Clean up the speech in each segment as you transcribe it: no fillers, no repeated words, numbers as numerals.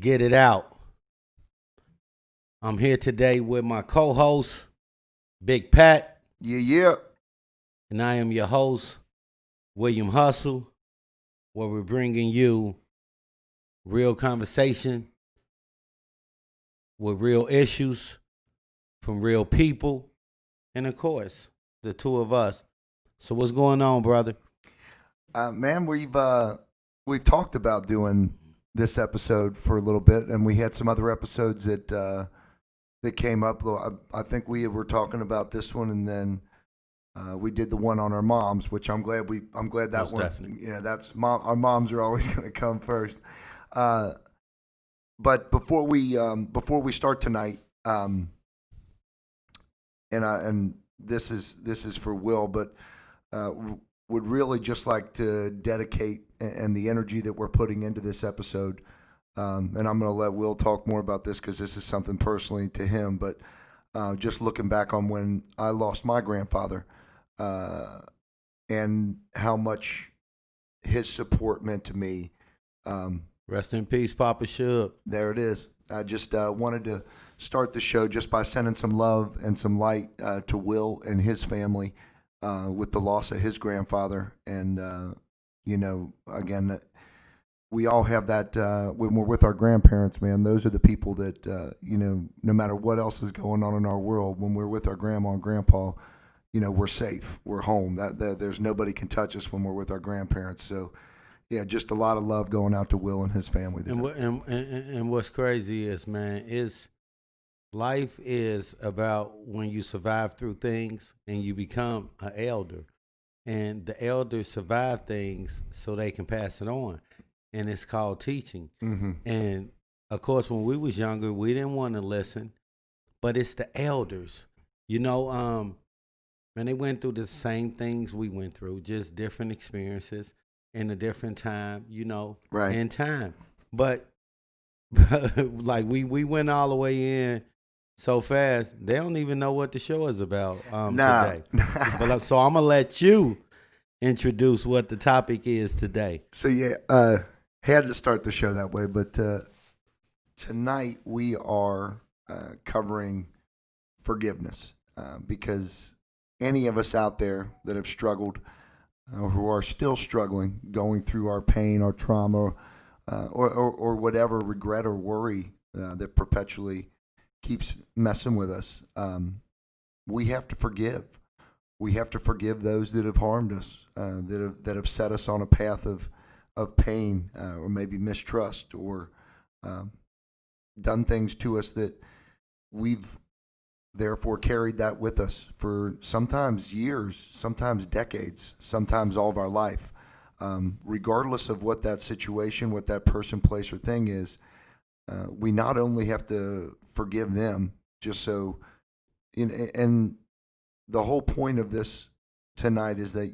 get it out. I'm here today with my co-host, Big Pat, Yeah. and I am your host, William Hustle, where we're bringing you real conversation with real issues from real people, and of course, the two of us. So what's going on, brother? Man, we've talked about doing this episode for a little bit, and we had some other episodes that came up. I think we were talking about this one, and then we did the one on our moms, which I'm glad that Most one. definitely. That's our moms are always going to come first. But before we start tonight, and this is for Will, but would really just like to dedicate and the energy that we're putting into this episode. And I'm going to let Will talk more about this because this is something personally to him. But just looking back on when I lost my grandfather, and how much his support meant to me. Rest in peace, Papa Shug. There it is. I just wanted to start the show just by sending some love and some light to Will and his family with the loss of his grandfather. And, again, we all have that when we're with our grandparents, man. Those are the people that, no matter what else is going on in our world, when we're with our grandma and grandpa, we're safe. We're home. There's nobody can touch us when we're with our grandparents. So, yeah, just a lot of love going out to Will and his family. And what's crazy is, man, life is about when you survive through things and you become an elder. And the elders survive things so they can pass it on. And it's called teaching. Mm-hmm. And, of course, when we was younger, we didn't want to listen. But it's the elders. And they went through the same things we went through, just different experiences in a different time, Right. in time. But like we went all the way in so fast, they don't even know what the show is about today. But so I'm gonna let you introduce what the topic is today. So yeah, had to start the show that way, but tonight we are covering forgiveness because any of us out there that have struggled or who are still struggling, going through our pain, our trauma, or whatever regret or worry that perpetually keeps messing with us, we have to forgive. We have to forgive those that have harmed us, that have set us on a path of pain or maybe mistrust or done things to us that we've therefore carried that with us for sometimes years, sometimes decades, sometimes all of our life. Regardless of what that situation, what that person, place, or thing is, we not only have to forgive them, just so, and the whole point of this tonight is that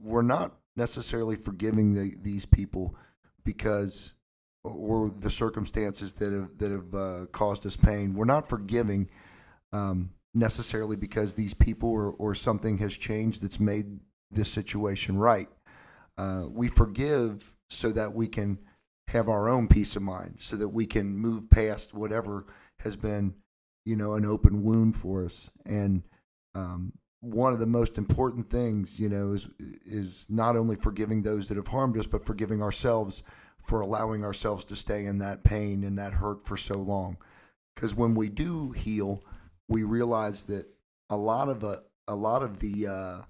we're not necessarily forgiving these people because, or the circumstances that have caused us pain. We're not forgiving necessarily because these people or something has changed that's made this situation right. We forgive so that we can have our own peace of mind, so that we can move past whatever has been, an open wound for us. And one of the most important things, is not only forgiving those that have harmed us, but forgiving ourselves for allowing ourselves to stay in that pain and that hurt for so long. Because when we do heal, we realize that a lot of the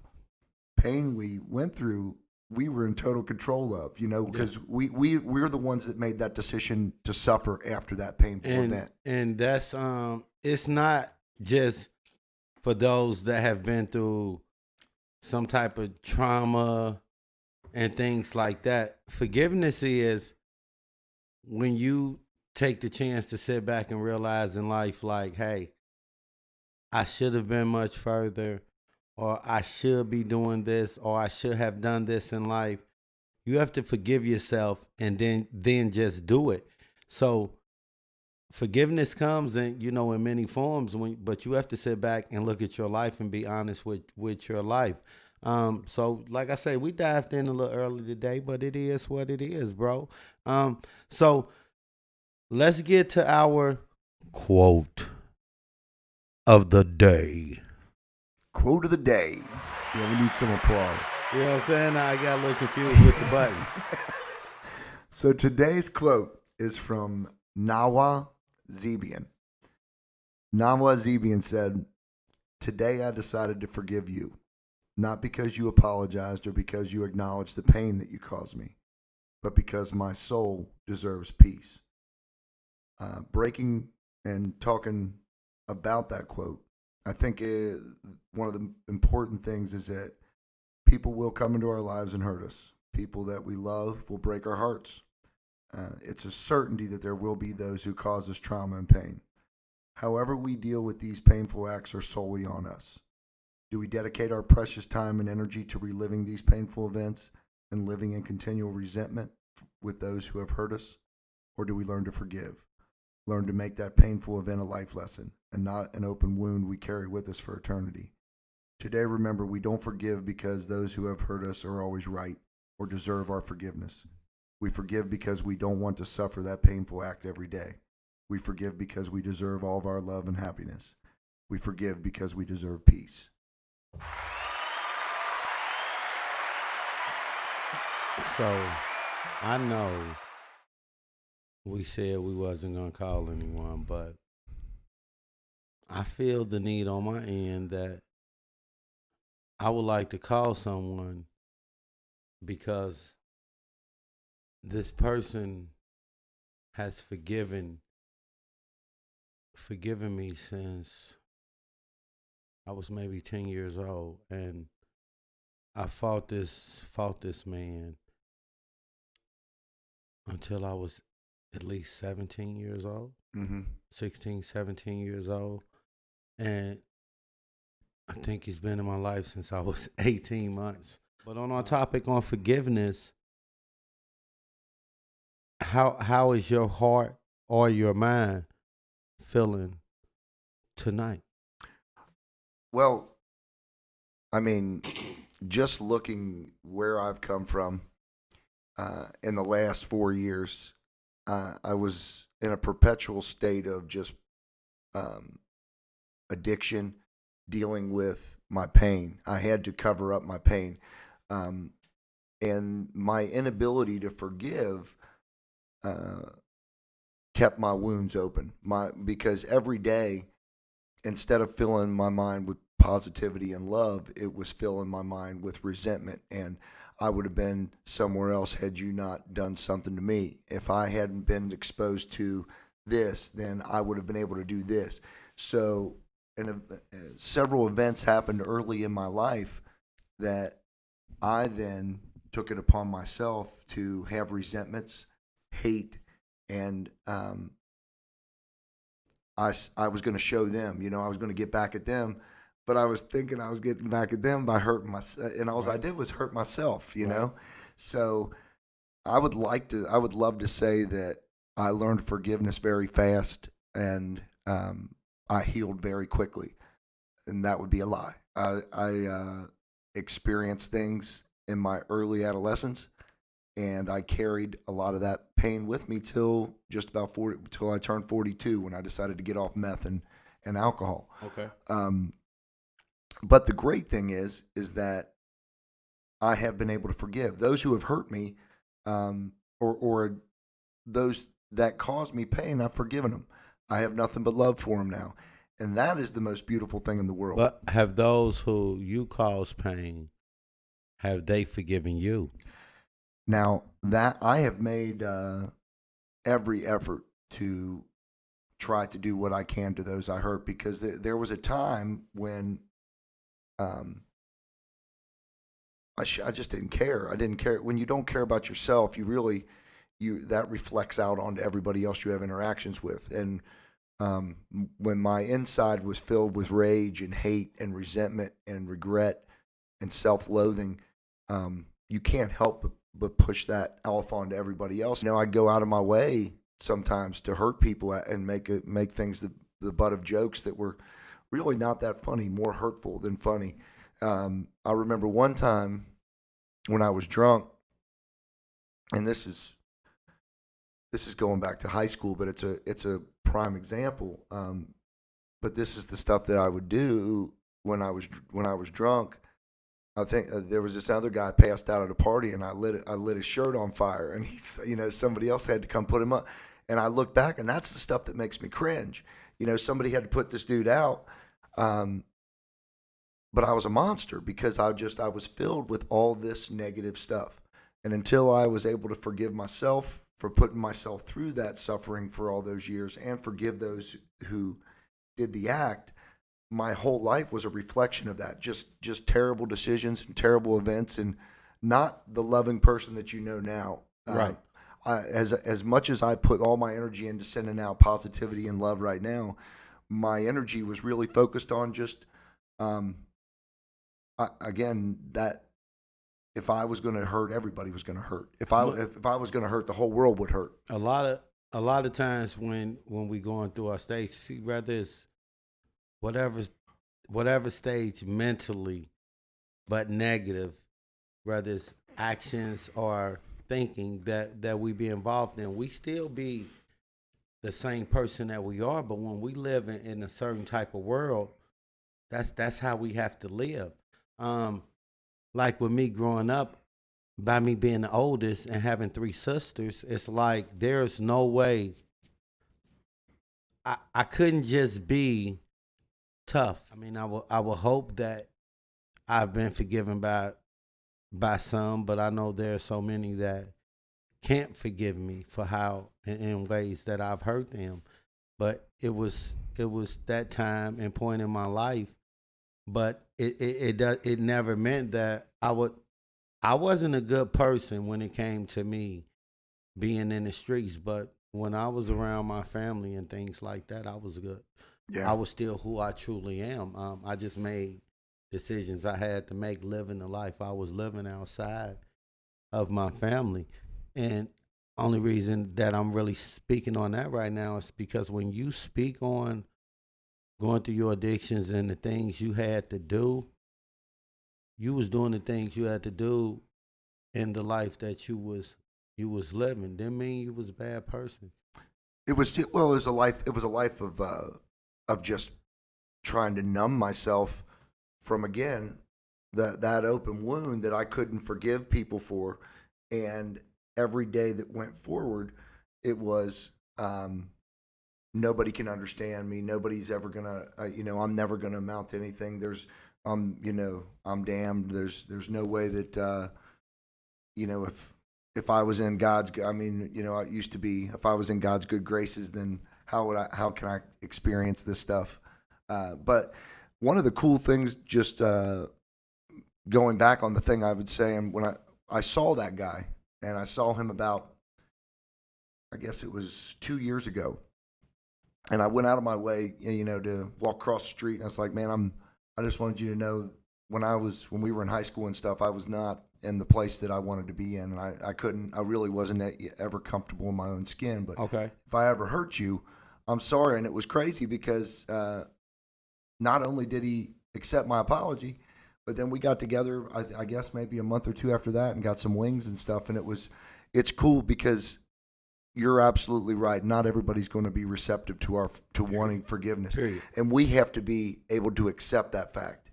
pain we went through, we were in total control of, because we're the ones that made that decision to suffer after that painful event. And that's it's not just for those that have been through some type of trauma and things like that. Forgiveness is when you take the chance to sit back and realize in life, like, hey, I should have been much further, or I should be doing this, or I should have done this in life. You have to forgive yourself and then just do it. So forgiveness comes in many forms, but you have to sit back and look at your life and be honest with your life. So like I say, we dived in a little early today, but it is what it is, bro. So let's get to our quote of the day. Quote of the day. Yeah, we need some applause. You know what I'm saying? I got a little confused with the button. So today's quote is from Nawa Zebian. Nawa Zebian said, "Today I decided to forgive you, not because you apologized or because you acknowledged the pain that you caused me, but because my soul deserves peace." Breaking and talking about that quote, I think one of the important things is that people will come into our lives and hurt us. People that we love will break our hearts. It's a certainty that there will be those who cause us trauma and pain. However, we deal with these painful acts are solely on us. Do we dedicate our precious time and energy to reliving these painful events and living in continual resentment with those who have hurt us? Or do we learn to forgive? Learn to make that painful event a life lesson and not an open wound we carry with us for eternity. Today, remember, we don't forgive because those who have hurt us are always right or deserve our forgiveness. We forgive because we don't want to suffer that painful act every day. We forgive because we deserve all of our love and happiness. We forgive because we deserve peace. So I know we said we wasn't gonna call anyone, but I feel the need on my end that I would like to call someone because this person has forgiven me since I was maybe 10 years old, and I fought this man until I was at least 17 years old, 16, 17 years old. And I think he's been in my life since I was 18 months. But on our topic on forgiveness, how is your heart or your mind feeling tonight? Well, I mean, just looking where I've come from in the last 4 years, I was in a perpetual state of just addiction, dealing with my pain. I had to cover up my pain. And my inability to forgive kept my wounds open. Because every day, instead of filling my mind with positivity and love, it was filling my mind with resentment. And I would have been somewhere else had you not done something to me. If I hadn't been exposed to this, then I would have been able to do this. So, several events happened early in my life that I then took it upon myself to have resentments, hate, and I was going to show them, I was going to get back at them, but I was thinking I was getting back at them by hurting myself, and all I did was hurt myself, know. So I would love to say that I learned forgiveness very fast, and I healed very quickly, and that would be a lie. I experienced things in my early adolescence, and I carried a lot of that pain with me till just about till I turned 42, when I decided to get off meth and alcohol. Okay. But the great thing is that I have been able to forgive those who have hurt me, or those that caused me pain. I've forgiven them. I have nothing but love for them now, and that is the most beautiful thing in the world. But have those who you caused pain, have they forgiven you? Now that I have made every effort to try to do what I can to those I hurt, because there was a time when I just didn't care. I didn't care. When you don't care about yourself, that reflects out onto everybody else you have interactions with. And when my inside was filled with rage and hate and resentment and regret and self-loathing, you can't help but push that off onto everybody else. I go out of my way sometimes to hurt people and make things the butt of jokes that were really not that funny, more hurtful than funny. I remember one time when I was drunk, and this is this is going back to high school, but it's a prime example. But this is the stuff that I would do when I was drunk. I think there was this other guy passed out at a party, and I lit his shirt on fire, and he's, somebody else had to come put him up. And I look back, and that's the stuff that makes me cringe. Somebody had to put this dude out, but I was a monster because I was filled with all this negative stuff. And until I was able to forgive myself for putting myself through that suffering for all those years and forgive those who did the act, my whole life was a reflection of that. Just terrible decisions and terrible events, and not the loving person that you know now. Right. As much as I put all my energy into sending out positivity and love right now, my energy was really focused on just, again, that if I was going to hurt, everybody was going to hurt. If I was going to hurt, the whole world would hurt. A lot of times when we going through our stage, see, whether it's whatever stage mentally, but negative, whether it's actions or thinking that we be involved in, we still be the same person that we are. But when we live in a certain type of world, that's how we have to live. Like with me growing up, by me being the oldest and having 3 sisters, it's like there's no way I couldn't just be tough. I mean, I will hope that I've been forgiven by some, but I know there are so many that can't forgive me for how in ways that I've hurt them. But it was that time and point in my life. But it never meant that I wasn't a good person when it came to me being in the streets. But when I was around my family and things like that, I was good. Yeah. I was still who I truly am. I just made decisions I had to make living the life I was living outside of my family. And only reason that I'm really speaking on that right now is because when you speak on going through your addictions and the things you had to do, you was doing the things you had to do in the life that you was living. Didn't mean you was a bad person. It was a life. It was a life of just trying to numb myself from, again, that open wound that I couldn't forgive people for. And every day that went forward, it was nobody can understand me. Nobody's ever gonna, I'm never gonna amount to anything. I'm damned. There's no way that, if I was in God's, it used to be, if I was in God's good graces, then how can I experience this stuff? But one of the cool things, just going back on the thing I would say, and when I saw that guy, and I saw him about, I guess it was 2 years ago, and I went out of my way, to walk across the street, and I was like, man, I just wanted you to know, when we were in high school and stuff, I was not in the place that I wanted to be in, and I really wasn't ever comfortable in my own skin. But Okay. if I ever hurt you, I'm sorry. And it was crazy because not only did he accept my apology, but then we got together, I guess maybe a month or 2 after that, and got some wings and stuff. And it's cool because you're absolutely right. Not everybody's going to be receptive to wanting forgiveness. Period. And we have to be able to accept that fact.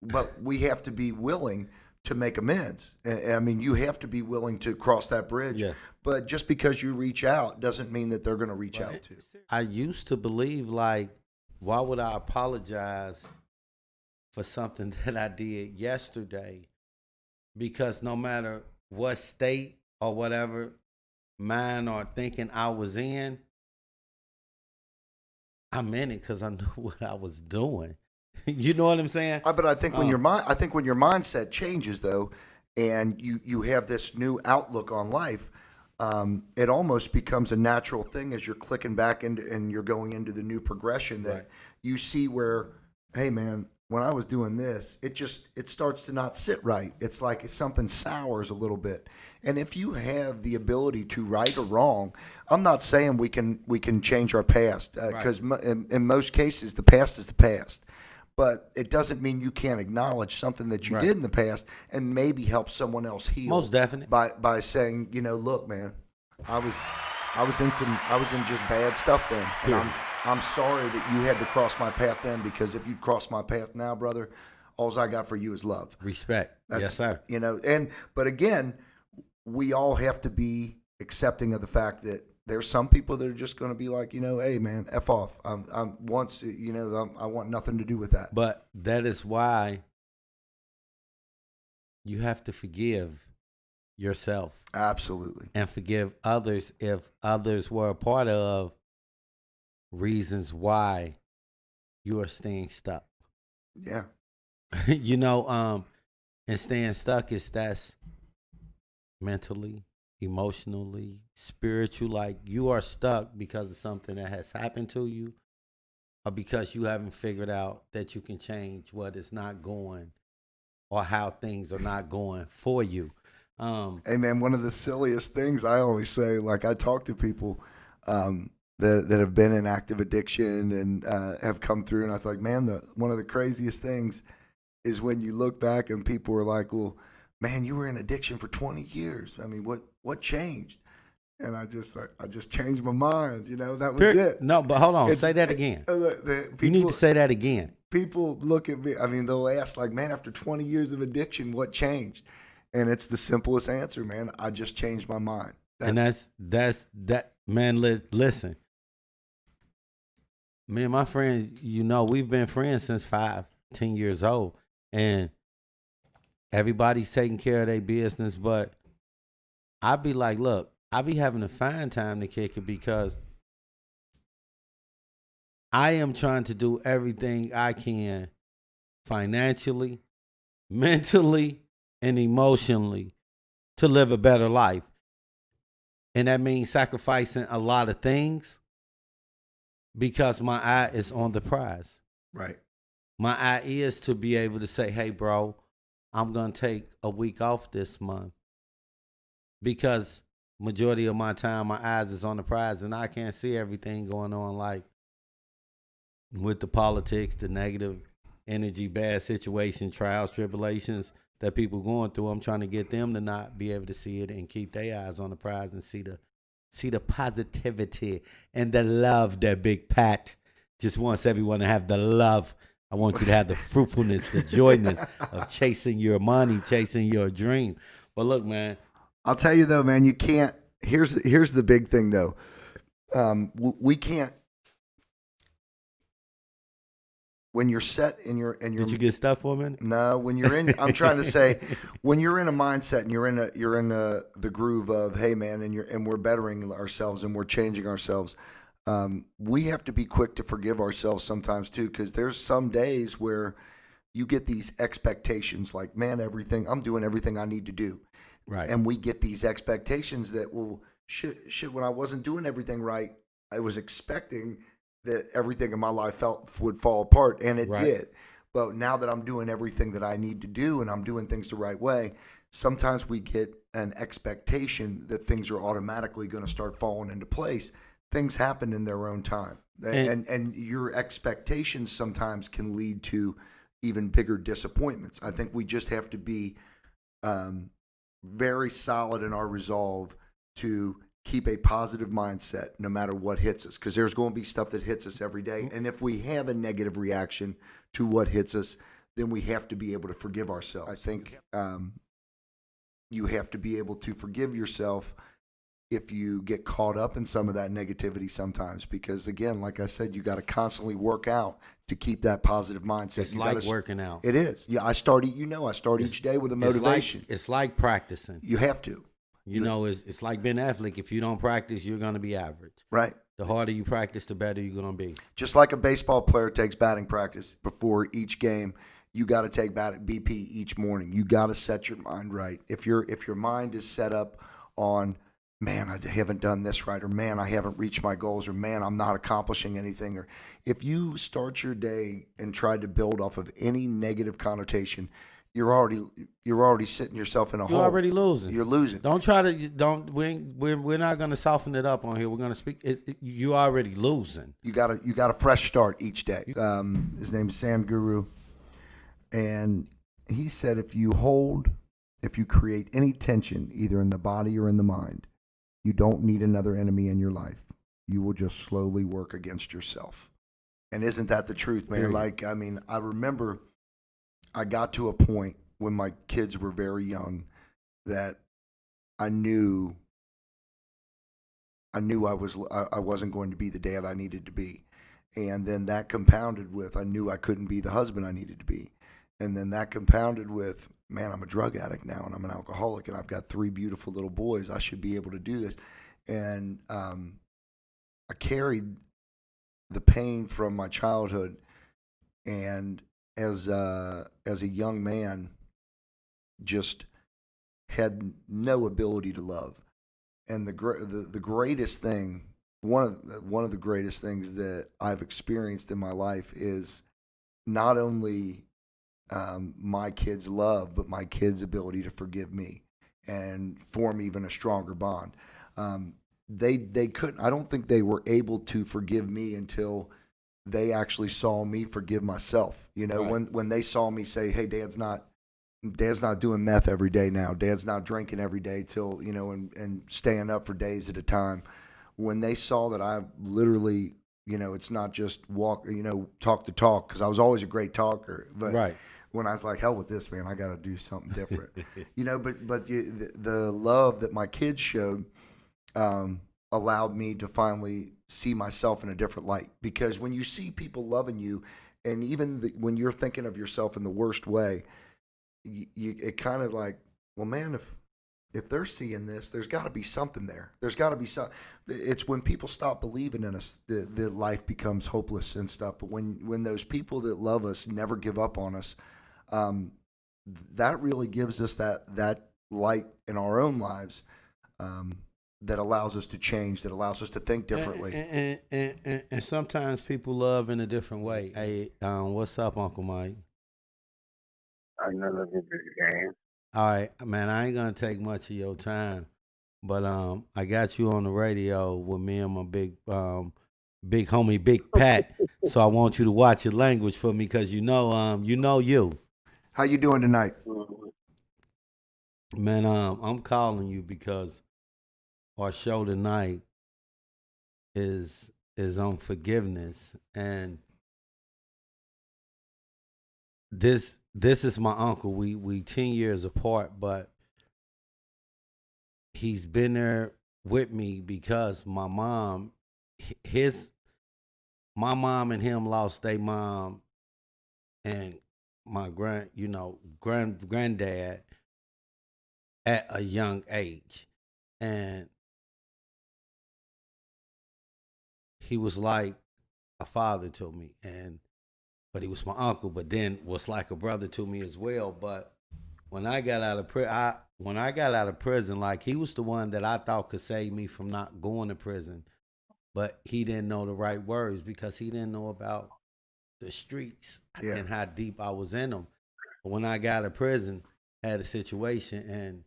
But we have to be willing to make amends. I mean, you have to be willing to cross that bridge. Yeah. But just because you reach out doesn't mean that they're going to reach out too. I used to believe, like, why would I apologize for something that I did yesterday? Because no matter what state or whatever mind or thinking I was in, I'm in it because I knew what I was doing. You know what I'm saying? But I think when your mindset changes, though, and you have this new outlook on life, it almost becomes a natural thing as you're clicking back into and you're going into the new progression that you see where, hey man, when I was doing this, it starts to not sit right. It's like something sours a little bit. And if you have the ability to right or wrong, I'm not saying we can change our past because in most cases the past is the past. But it doesn't mean you can't acknowledge something that you did in the past and maybe help someone else heal. Most definitely. By saying, look, man, I I was in just bad stuff then, and I'm sorry that you had to cross my path then, because if you'd crossed my path now, brother, all I got for you is love. Respect. Yes, sir. But again, we all have to be accepting of the fact that there's some people that are just going to be like, hey man, F off. I want nothing to do with that. But that is why you have to forgive yourself. Absolutely. And forgive others if others were a part of reasons why you are staying stuck. Yeah. And staying stuck that's mentally, emotionally, spiritual. Like, you are stuck because of something that has happened to you, or because you haven't figured out that you can change what is not going, or how things are not going for you. Hey man, one of the silliest things I always say, like, I talk to people that have been in active addiction and have come through, and I was like, man, one of the craziest things is when you look back and people are like, well, man, you were in addiction for 20 years. I mean, what changed? And I just changed my mind. That was it. No, but hold on. Say that again. You need to say that again. People look at me. I mean, they'll ask, like, man, after 20 years of addiction, what changed? And it's the simplest answer, man. I just changed my mind. That's that, man. Listen, me and my friends, we've been friends since 5, 10 years old, and everybody's taking care of their business. But I be like, look, I be having to find time to kick it, because I am trying to do everything I can financially, mentally, and emotionally to live a better life. And that means sacrificing a lot of things, because my eye is on the prize. Right. My eye is to be able to say, hey, bro, I'm going to take a week off this month, because majority of my time, my eyes is on the prize, and I can't see everything going on, like with the politics, the negative energy, bad situation, trials, tribulations that people going through. I'm trying to get them to not be able to see it and keep their eyes on the prize and see the positivity and the love that Big Pat just wants everyone to have. The love. I want you to have the fruitfulness, the joyness of chasing your money, chasing your dream. But look, man, I'll tell you though, man, you can't. Here's the big thing though. We can't. When you're set in your did you get stuck for a minute? No, when you're in, I'm trying to say, when you're in a mindset and you're in the groove of, hey man, and we're bettering ourselves and we're changing ourselves. We have to be quick to forgive ourselves sometimes too, because there's some days where you get these expectations, like, man, I'm doing everything I need to do, right? And we get these expectations that, well, shit, when I wasn't doing everything right, I was expecting that everything in my life would fall apart, and it did. But now that I'm doing everything that I need to do and I'm doing things the right way, sometimes we get an expectation that things are automatically going to start falling into place. Things happen in their own time. And your expectations sometimes can lead to even bigger disappointments. I think we just have to be very solid in our resolve to keep a positive mindset no matter what hits us, because there's going to be stuff that hits us every day. And if we have a negative reaction to what hits us, then we have to be able to forgive ourselves. I think you have to be able to forgive yourself if you get caught up in some of that negativity sometimes, because again, like I said, you got to constantly work out to keep that positive mindset. It's like working out. It is. Yeah, I start each day with a motivation. It's like practicing. You have to. It's like being an athlete. If you don't practice, you're going to be average. Right. The harder you practice, the better you're going to be. Just like a baseball player takes batting practice before each game, you got to take BP each morning. You got to set your mind right. If your mind is set up on, man, I haven't done this right, or man, I haven't reached my goals, or man, I'm not accomplishing anything, or if you start your day and try to build off of any negative connotation, you're already sitting yourself in a hole. You're already losing. You're losing. We're not going to soften it up on here. We're going to speak. You're already losing. You got a fresh start each day. His name is Sadhguru, and he said if you create any tension either in the body or in the mind, You don't need another enemy in your life. You will just slowly work against yourself. And isn't that the truth, man? Period. Like, I mean, I remember I got to a point when my kids were very young that I knew I wasn't going to be the dad I needed to be. And then that compounded with I knew I couldn't be the husband I needed to be. And then that compounded with, man, I'm a drug addict now and I'm an alcoholic and I've got 3 beautiful little boys. I should be able to do this. And I carried the pain from my childhood, and as a young man, just had no ability to love. And the greatest thing, one of the greatest things that I've experienced in my life is not only my kids' love, but my kids' ability to forgive me and form even a stronger bond. They couldn't. I don't think they were able to forgive me until they actually saw me forgive myself. You know, Right. when they saw me say, "Hey, Dad's not doing meth every day now. Dad's not drinking every day till, you know, and staying up for days at a time." When they saw that I literally, you know, it's not just talk the talk, because I was always a great talker, but Right. when I was like, hell with this, man, I got to do something different, you know. But the love that my kids showed allowed me to finally see myself in a different light. Because when you see people loving you, and even when you're thinking of yourself in the worst way, it kind of like, well, man, if they're seeing this, there's got to be something there. There's got to be some. It's when people stop believing in us that life becomes hopeless and stuff. But when those people that love us never give up on us, that really gives us that light in our own lives, that allows us to change, that allows us to think differently. And sometimes people love in a different way. Hey, what's up, Uncle Mike? I know nothing to the game. All right, man, I ain't gonna take much of your time, but I got you on the radio with me and my big homie Big Pat. So I want you to watch your language for me, because you know you. How you doing tonight? Man, I'm calling you because our show tonight is on forgiveness, and this is my uncle. We 10 years apart, but he's been there with me because my mom and him lost their mom and my granddad at a young age, and he was like a father to me, but he was my uncle, but then was like a brother to me as well. But when I got out of prison, like, he was the one that I thought could save me from not going to prison, but he didn't know the right words because he didn't know about the streets and how deep I was in them. But when I got out of prison, I had a situation, and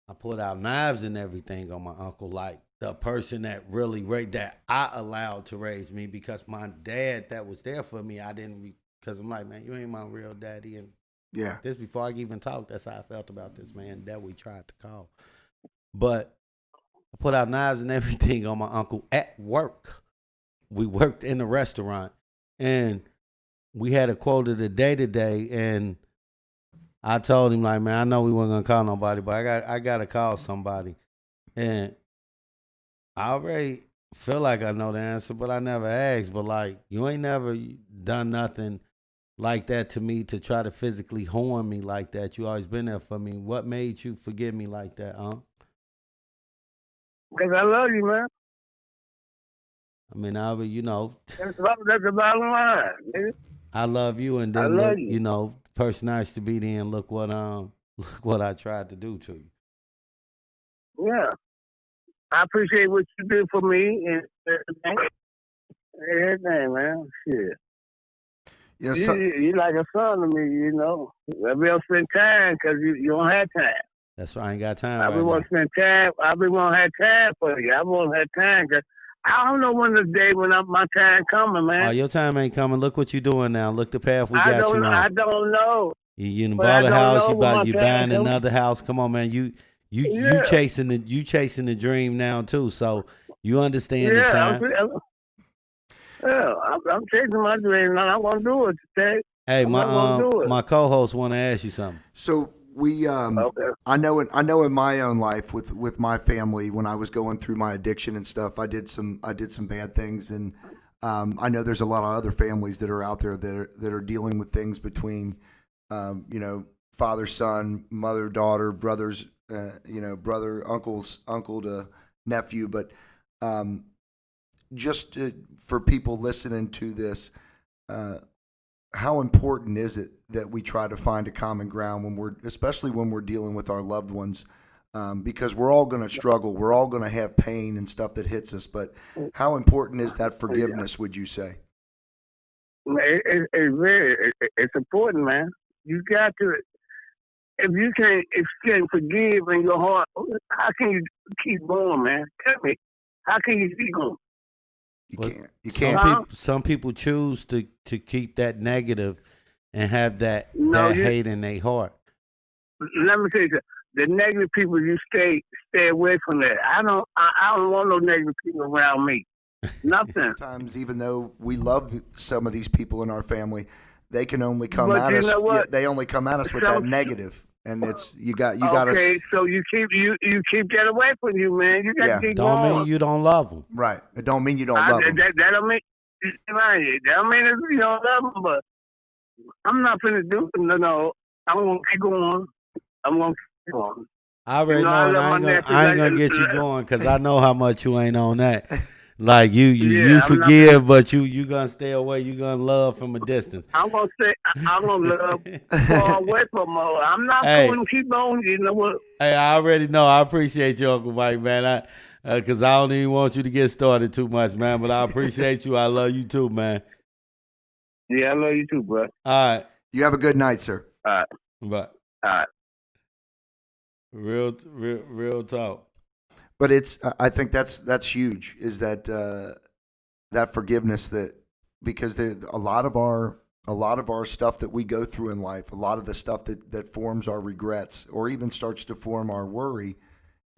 I pulled out knives and everything on my uncle, like the person that that I allowed to raise me, because my dad that was there for me, I didn't, because I'm like, man, you ain't my real daddy. And this before I even talked, that's how I felt about this man that we tried to call. But I put out knives and everything on my uncle at work. We worked in the restaurant, and we had a quote of the day today, and I told him, like, man, I know we weren't gonna call nobody, but I gotta call somebody. And I already feel like I know the answer, but I never asked. But, like, you ain't never done nothing like that to me to try to physically harm me like that. You always been there for me. What made you forgive me like that, huh? Because I love you, man. I mean, That's the bottom line, nigga. I love you, and I then love look, you. person I used to be then, look what I tried to do to you. Yeah. I appreciate what you did for me and everything, man. Shit. You know, You like a son to me, you know. We'll spend time because you don't have time. That's why I ain't got time I right been now. want to spend time. I been want to have time for you. I won't have time because I don't know when the day when my time coming, man. Oh, your time ain't coming. Look what you doing now. Look the path we I got you on. don't know. You But I bought a don't house. know when my You time buying coming. another house. Come on, man. You chasing the dream now too. So you understand the Yeah, time. I'm chasing my dream, and I'm gonna do it today. Hey, I'm not gonna do it. my co-host want to ask you something. So we, Okay. I know in my own life with my family, when I was going through my addiction and stuff, I did some bad things, and I know there's a lot of other families that are out there that are dealing with things between, father, son, mother, daughter, brothers, brother, uncle to nephew, but just for people listening to this, how important is it that we try to find a common ground especially when we're dealing with our loved ones? Because we're all going to struggle, we're all going to have pain and stuff that hits us. But how important is that forgiveness? Would you say? It's important, man. You got to. If you can't forgive in your heart, how can you keep going, man? Tell me, how can you keep going? You can't. Some people choose to keep that negative and have that hate in their heart. Let me tell you something. The negative people, you stay away from that. I don't want no negative people around me. Nothing. Sometimes, even though we love some of these people in our family, they can only come at us. They only come at us with that negative, and it's you got. Okay, so you keep that away from you, man. You got to keep don't going. mean you don't love them. Right. It don't mean you don't love them. That don't mean if you don't love them, but I'm not finna do it. No. I'm gonna keep going. I'm gonna keep going. I already know, and I ain't gonna get you going because I know how much you ain't on that. Like you forgive, but you gonna stay away. You gonna love from a distance. I'm gonna love far away from her. I'm not going to keep on. You know what? Hey, I already know. I appreciate you, Uncle Mike, man. Because I don't even want you to get started too much, man. But I appreciate you. I love you too, man. Yeah, I love you too, bro. All right. You have a good night, sir. All right. But all right. Real talk. But I think that's huge. Is that that forgiveness because there's a lot of our stuff that we go through in life, a lot of the stuff that forms our regrets or even starts to form our worry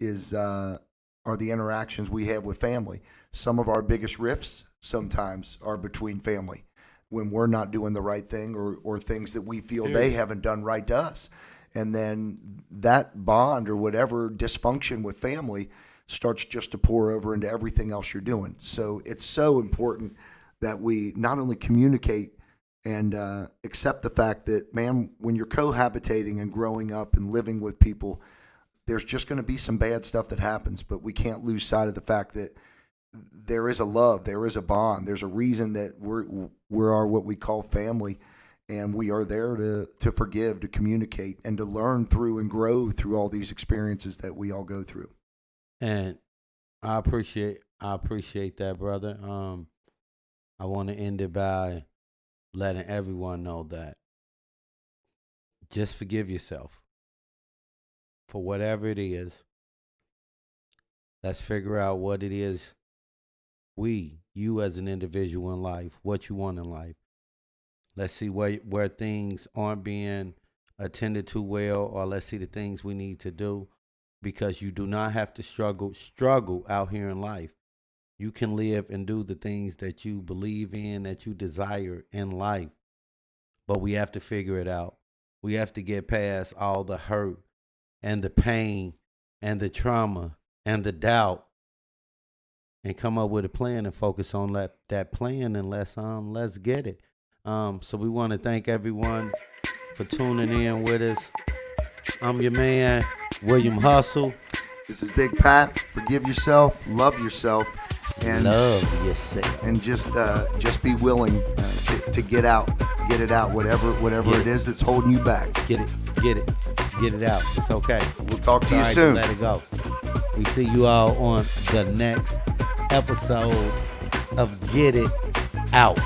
are the interactions we have with family. Some of our biggest rifts sometimes are between family when we're not doing the right thing or things that we feel they haven't done right to us. And then that bond or whatever dysfunction with family starts just to pour over into everything else you're doing. So it's so important that we not only communicate and accept the fact that, man, when you're cohabitating and growing up and living with people, there's just going to be some bad stuff that happens, but we can't lose sight of the fact that there is a love, there is a bond, there's a reason that we are what we call family, and we are there to forgive, to communicate, and to learn through and grow through all these experiences that we all go through. And I appreciate that, brother. I want to end it by letting everyone know that just forgive yourself for whatever it is. Let's figure out what it is you as an individual in life, what you want in life. Let's see where things aren't being attended to well, or let's see the things we need to do, because you do not have to struggle out here in life. You can live and do the things that you believe in, that you desire in life. But we have to figure it out. We have to get past all the hurt and the pain and the trauma and the doubt and come up with a plan and focus on that plan, and let's get it. So we want to thank everyone for tuning in with us. I'm your man, William Hustle. This is Big Pat. Forgive yourself, love yourself, and love yourself, and just be willing to get it out, whatever it is that's holding you back. Get it out. It's okay. We'll talk to you soon. Let it go. We see you all on the next episode of Get It Out.